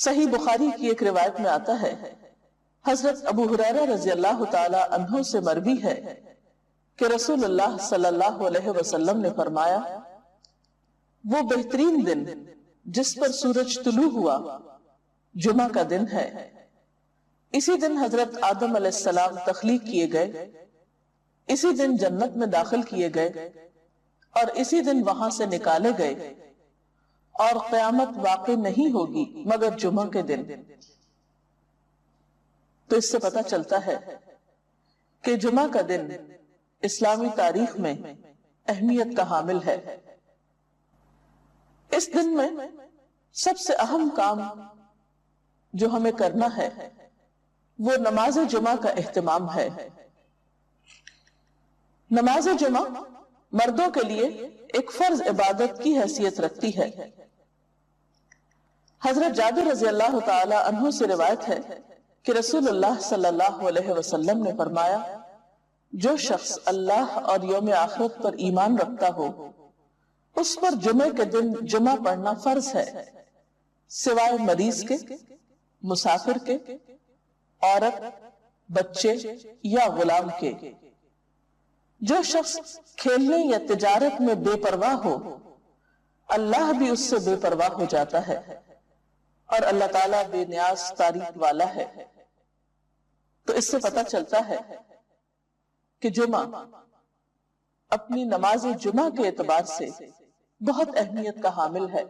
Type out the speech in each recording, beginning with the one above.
صحیح بخاری کی ایک روایت میں آتا ہے، حضرت ابو ہریرہ رضی اللہ تعالی عنہ سے مروی ہے کہ رسول اللہ صلی اللہ علیہ وسلم نے فرمایا، وہ بہترین دن جس پر سورج طلوع ہوا جمعہ کا دن ہے۔ اسی دن حضرت آدم علیہ السلام تخلیق کیے گئے، اسی دن جنت میں داخل کیے گئے اور اسی دن وہاں سے نکالے گئے، اور قیامت واقع نہیں ہوگی مگر جمعہ کے دن۔ تو اس سے پتہ چلتا ہے کہ جمعہ کا دن اسلامی تاریخ میں اہمیت کا حامل ہے۔ اس دن میں سب سے اہم کام جو ہمیں کرنا ہے وہ نماز جمعہ کا اہتمام ہے۔ نماز جمعہ مردوں کے لیے ایک فرض عبادت کی حیثیت رکھتی ہے۔ حضرت جابر رضی اللہ تعالی عنہ سے روایت ہے کہ رسول اللہ صلی اللہ علیہ وسلم نے فرمایا، جو شخص اللہ اور یوم آخرت پر ایمان رکھتا ہو اس پر جمعے کے دن جمعہ پڑھنا فرض ہے، سوائے مریض کے، مسافر کے، عورت، بچے یا غلام کے۔ جو شخص کھیلنے یا تجارت میں بے پرواہ ہو اللہ بھی اس سے بے پرواہ ہو جاتا ہے، اور اللہ تعالیٰ بے نیاز تعریف والا ہے۔ تو اس سے پتہ چلتا ہے کہ جمعہ اپنی نماز جمعہ کے اعتبار سے بہت اہمیت کا حامل ہے،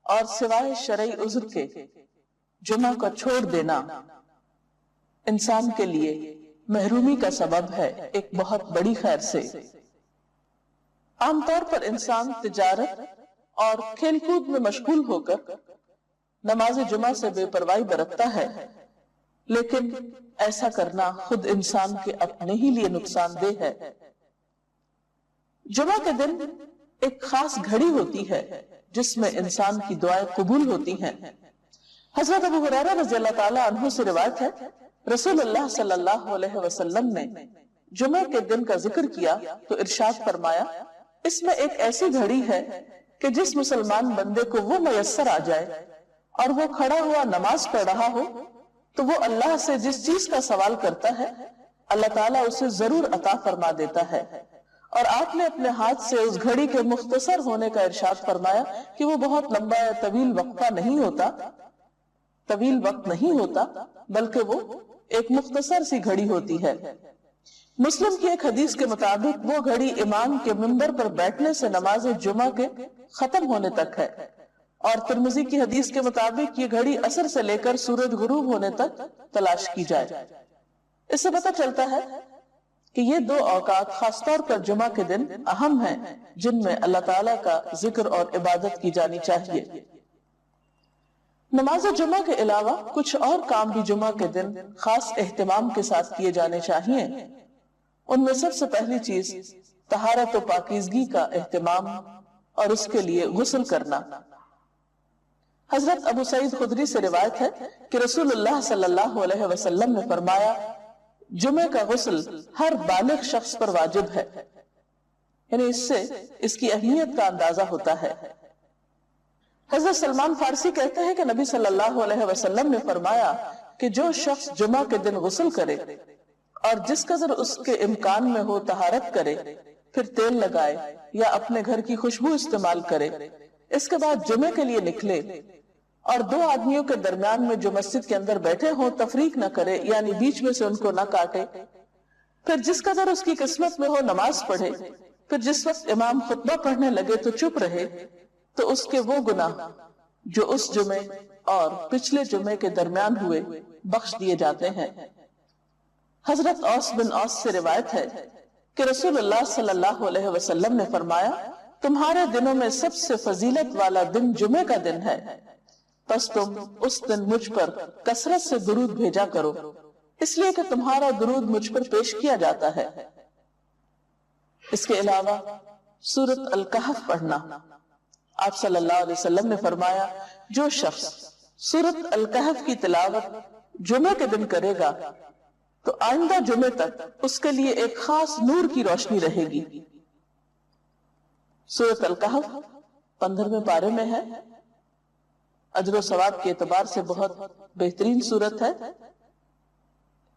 اور سوائے شرعی عذر کے جمعہ کو چھوڑ دینا انسان کے لیے محرومی کا سبب ہے، ایک بہت بڑی خیر سے۔ عام طور پر انسان تجارت اور کھیل کود میں مشغول ہو کر نماز جمعہ سے بے پرواہی برتتا ہے، لیکن ایسا کرنا خود انسان کے اپنے ہی لیے نقصان دہ ہے۔ جمعہ کے دن ایک خاص گھڑی ہوتی ہے جس میں انسان کی دعائیں قبول ہوتی ہیں۔ حضرت ابو ہریرہ رضی اللہ تعالی عنہ سے روایت ہے، رسول اللہ صلی اللہ علیہ وسلم نے جمعہ کے دن کا ذکر کیا تو ارشاد فرمایا، اس میں ایک ایسی گھڑی ہے کہ جس مسلمان بندے کو وہ میسر آ جائے اور وہ کھڑا ہوا نماز پڑھ رہا ہو تو وہ اللہ سے جس چیز کا سوال کرتا ہے اللہ تعالیٰ اسے ضرور عطا فرما دیتا ہے۔ اور آپ نے اپنے ہاتھ سے اس گھڑی کے مختصر ہونے کا ارشاد فرمایا کہ وہ بہت لمبا یا طویل وقت نہیں ہوتا بلکہ وہ ایک مختصر سی گھڑی ہوتی ہے۔ مسلم کی ایک حدیث کے مطابق وہ گھڑی امام کے منبر پر بیٹھنے سے نماز جمعہ کے ختم ہونے تک ہے، اور ترمذی کی حدیث کے مطابق یہ گھڑی عصر سے لے کر سورج غروب ہونے تک تلاش کی جائے۔ اس سے پتہ چلتا ہے کہ یہ دو اوقات خاص طور پر جمعہ کے دن اہم ہیں جن میں اللہ تعالیٰ کا ذکر اور عبادت کی جانی چاہیے۔ نماز جمعہ کے علاوہ کچھ اور کام بھی جمعہ کے دن خاص اہتمام کے ساتھ کیے جانے چاہیے۔ ان میں سب سے پہلی چیز طہارت و پاکیزگی کا اہتمام اور اس کے لیے غسل کرنا۔ حضرت ابو سعید خدری سے روایت ہے کہ رسول اللہ صلی اللہ علیہ وسلم نے فرمایا، جمعہ کا غسل ہر بالغ شخص پر واجب ہے، یعنی اس سے اس کی اہمیت کا اندازہ ہوتا ہے۔ حضرت سلمان فارسی کہتے ہیں کہ نبی صلی اللہ علیہ وسلم نے فرمایا کہ جو شخص جمعہ کے دن غسل کرے اور جس قدر اس کے امکان میں ہو طہارت کرے، پھر تیل لگائے یا اپنے گھر کی خوشبو استعمال کرے، اس کے بعد جمعے کے لیے نکلے اور دو آدمیوں کے درمیان میں جو مسجد کے اندر بیٹھے ہوں تفریق نہ کرے، یعنی بیچ میں سے ان کو نہ کاٹے، پھر جس قدر اس کی قسمت میں ہو نماز پڑھے، پھر جس وقت امام خطبہ پڑھنے لگے تو چپ رہے، تو اس کے وہ گناہ جو اس جمعے اور پچھلے جمعے کے درمیان ہوئے بخش دیے جاتے ہیں۔ حضرت اوس بن اوس سے روایت ہے کہ رسول اللہ صلی اللہ علیہ وسلم نے فرمایا، تمہارے دنوں میں سب سے فضیلت والا دن جمعے کا دن ہے، پس تم اس دن مجھ پر کثرت سے درود بھیجا کرو، اس لیے کہ تمہارا درود مجھ پر پیش کیا جاتا ہے۔ اس کے علاوہ سورۃ الکہف پڑھنا۔ آپ صلی اللہ علیہ وسلم نے فرمایا، جو شخص سورۃ الکہف کی تلاوت جمعے کے دن کرے گا تو آئندہ جمعے تک اس کے لیے ایک خاص نور کی روشنی رہے گی۔ سورۃ الکہف 15ویں پارے میں ہے۔ اجر و ثواب کے اعتبار سے بہت بہترین صورت ہے۔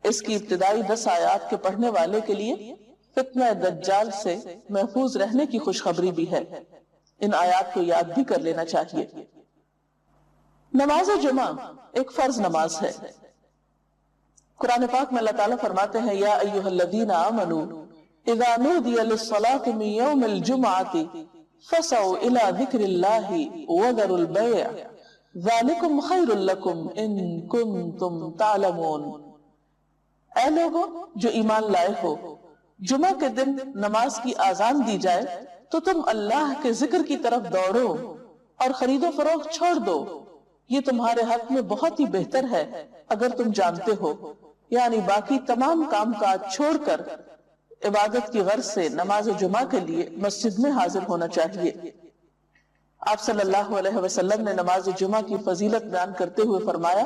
اس کی ابتدائی 10 آیات کے پڑھنے والے کے لیے فتنہ دجال سے محفوظ رہنے کی خوشخبری بھی ہے۔ ان آیات کو یاد بھی کر لینا چاہیے۔ نماز جمعہ ایک فرض نماز ہے۔ قرآن پاک میں اللہ تعالیٰ فرماتے ہیں یا ایھا الذین آمنوا اذا نودی للصلاۃ من یوم الجمعۃ فسعوا الی ذکر اللہ وذروا البیع ذالکم خیر لکم ان کنتم تعلمون۔ اے لوگوں جو ایمان لائے ہو، جمعہ کے دن نماز کی آذان دی جائے تو تم اللہ کے ذکر کی طرف دوڑو اور خرید و فروخت چھوڑ دو، یہ تمہارے حق میں بہت ہی بہتر ہے اگر تم جانتے ہو۔ یعنی باقی تمام کام کاج چھوڑ کر عبادت کی غرض سے نماز جمعہ کے لیے مسجد میں حاضر ہونا چاہیے۔ آپ صلی اللہ علیہ وسلم نے نماز جمعہ کی فضیلت بیان کرتے ہوئے فرمایا،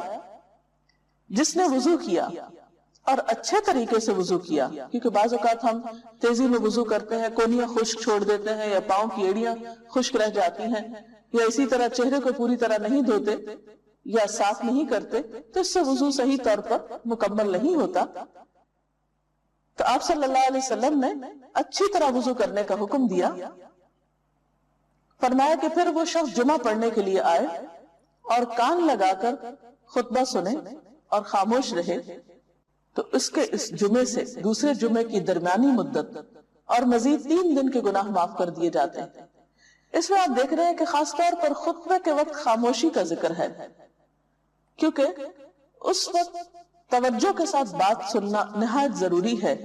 جس نے وضو کیا اور اچھے طریقے سے وضو کیا، کیونکہ بعض اوقات ہم تیزی میں وضو کرتے ہیں، کونیاں خشک چھوڑ دیتے ہیں یا پاؤں کی ایڑیاں خشک رہ جاتی ہیں، یا اسی طرح چہرے کو پوری طرح نہیں دھوتے یا صاف نہیں کرتے، تو اس سے وضو صحیح طور پر مکمل نہیں ہوتا۔ تو آپ صلی اللہ علیہ وسلم نے اچھی طرح وضو کرنے کا حکم دیا، فرمایا کہ پھر وہ شخص جمعہ پڑھنے کے لیے آئے اور کان لگا کر خطبہ سنے اور خاموش رہے تو اس کے اس جمعے سے دوسرے جمعے کی درمیانی مدت اور مزید 3 دن کے گناہ معاف کر دیے جاتے ہیں۔ اس میں آپ دیکھ رہے ہیں کہ خاص طور پر خطبے کے وقت خاموشی کا ذکر ہے، کیونکہ اس وقت توجہ کے ساتھ بات سننا نہایت ضروری ہے۔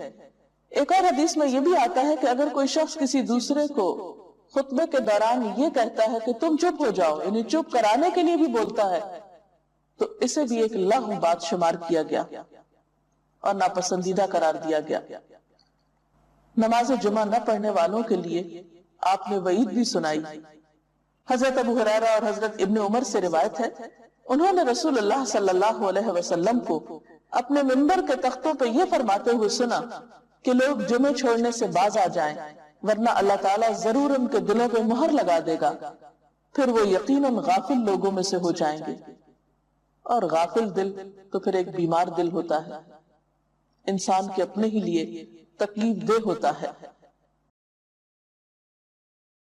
ایک اور حدیث میں یہ بھی آتا ہے کہ اگر کوئی شخص کسی دوسرے کو خطبے کے دوران یہ کہتا ہے کہ تم چپ ہو جاؤ، یعنی چپ کرانے کے لیے بھی بولتا ہے، تو اسے بھی ایک لغو بات شمار کیا گیا اور ناپسندیدہ قرار دیا گیا۔ نماز جمعہ نہ پڑھنے والوں کے لیے آپ نے وعید بھی سنائی۔ حضرت ابو ہریرہ اور حضرت ابن عمر سے روایت ہے، انہوں نے رسول اللہ صلی اللہ علیہ وسلم کو اپنے منبر کے تختوں پہ یہ فرماتے ہوئے سنا کہ لوگ جمعے چھوڑنے سے باز آ جائیں، ورنہ اللہ تعالیٰ ضرور ان کے دلوں پہ مہر لگا دے گا، پھر وہ یقیناً غافل لوگوں میں سے ہو جائیں گے۔ اور غافل دل تو پھر ایک بیمار دل ہوتا ہے، انسان کے اپنے ہی لیے تکلیف دہ ہوتا ہے۔